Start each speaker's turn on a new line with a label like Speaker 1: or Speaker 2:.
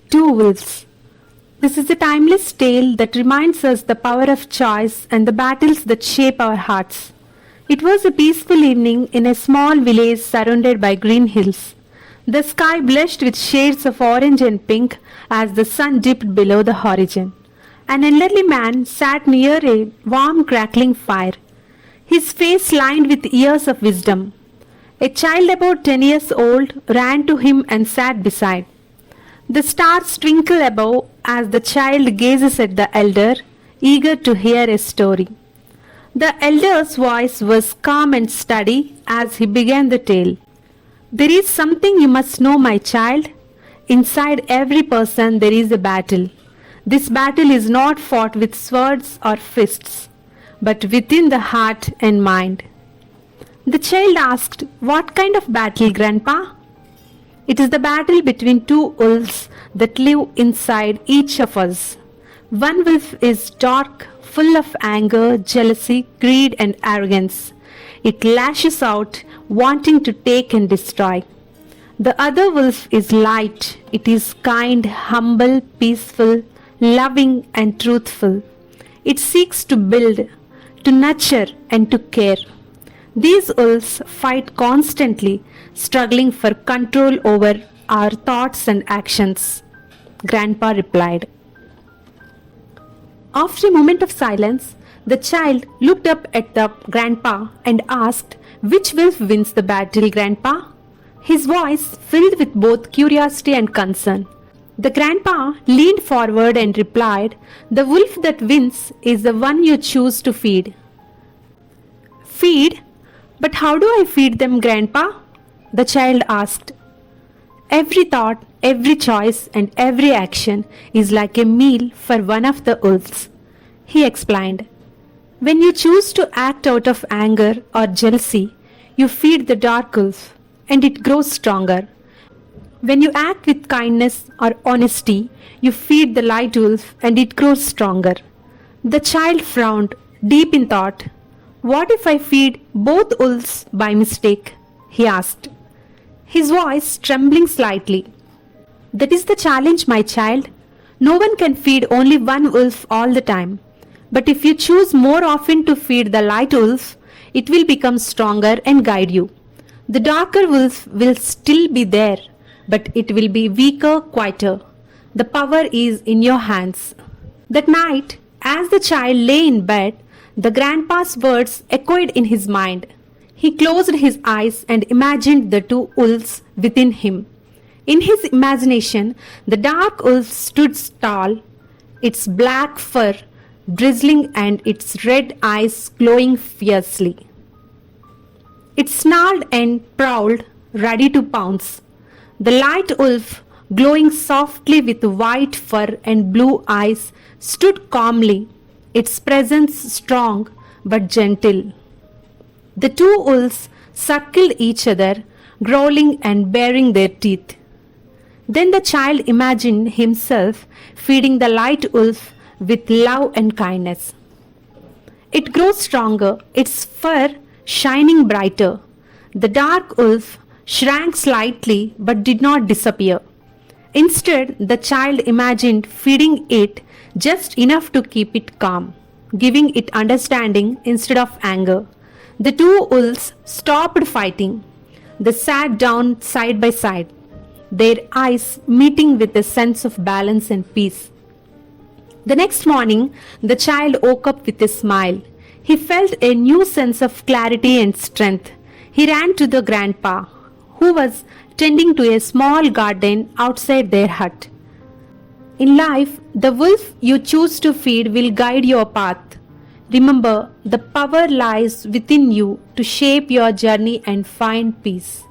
Speaker 1: Two Wolves. This is a timeless tale that reminds us the power of choice and the battles that shape our hearts. It was a peaceful evening in a small village surrounded by green hills. The sky blushed with shades of orange and pink as the sun dipped below the horizon. An elderly man sat near a warm crackling fire, his face lined with years of wisdom. A child about 10 years old ran to him and sat beside. The stars twinkle above as the child gazes at the elder, eager to hear a story. The elder's voice was calm and steady as he began the tale. There is something you must know, my child. Inside every person there is a battle. This battle is not fought with swords or fists, but within the heart and mind. The child asked, "What kind of battle, Grandpa?" "It is the battle between two wolves that live inside each of us. One wolf is dark, full of anger, jealousy, greed, and arrogance. It lashes out, wanting to take and destroy. The other wolf is light. It is kind, humble, peaceful, loving, and truthful. It seeks to build, to nurture, and to care. These wolves fight constantly, struggling for control over our thoughts and actions," Grandpa replied. After a moment of silence, the child looked up at the grandpa and asked, "Which wolf wins the battle, Grandpa?" His voice filled with both curiosity and concern. The grandpa leaned forward and replied, "The wolf that wins is the one you choose to feed." "Feed? But how do I feed them, Grandpa?" the child asked. "Every thought, every choice, and every action is like a meal for one of the wolves," he explained. "When you choose to act out of anger or jealousy, you feed the dark wolf, and it grows stronger. When you act with kindness or honesty, you feed the light wolf, and it grows stronger." The child frowned, deep in thought. "What if I feed both wolves by mistake?" he asked, his voice trembling slightly. "That is the challenge, my child. No one can feed only one wolf all the time. But if you choose more often to feed the light wolf, it will become stronger and guide you. The darker wolf will still be there, but it will be weaker, quieter. The power is in your hands." That night, as the child lay in bed, the grandpa's words echoed in his mind. He closed his eyes and imagined the two wolves within him. In his imagination, the dark wolf stood tall, its black fur bristling and its red eyes glowing fiercely. It snarled and prowled, ready to pounce. The light wolf, glowing softly with white fur and blue eyes, stood calmly, its presence strong but gentle. The two wolves circled each other, growling and baring their teeth. Then the child imagined himself feeding the light wolf with love and kindness. It grew stronger, its fur shining brighter. The dark wolf shrank slightly but did not disappear. Instead, the child imagined feeding it just enough to keep it calm, giving it understanding instead of anger. The two wolves stopped fighting. They sat down side by side, their eyes meeting with a sense of balance and peace. The next morning, the child woke up with a smile. He felt a new sense of clarity and strength. He ran to the grandpa, who was tending to a small garden outside their hut. In life, the wolf you choose to feed will guide your path. Remember, the power lies within you to shape your journey and find peace.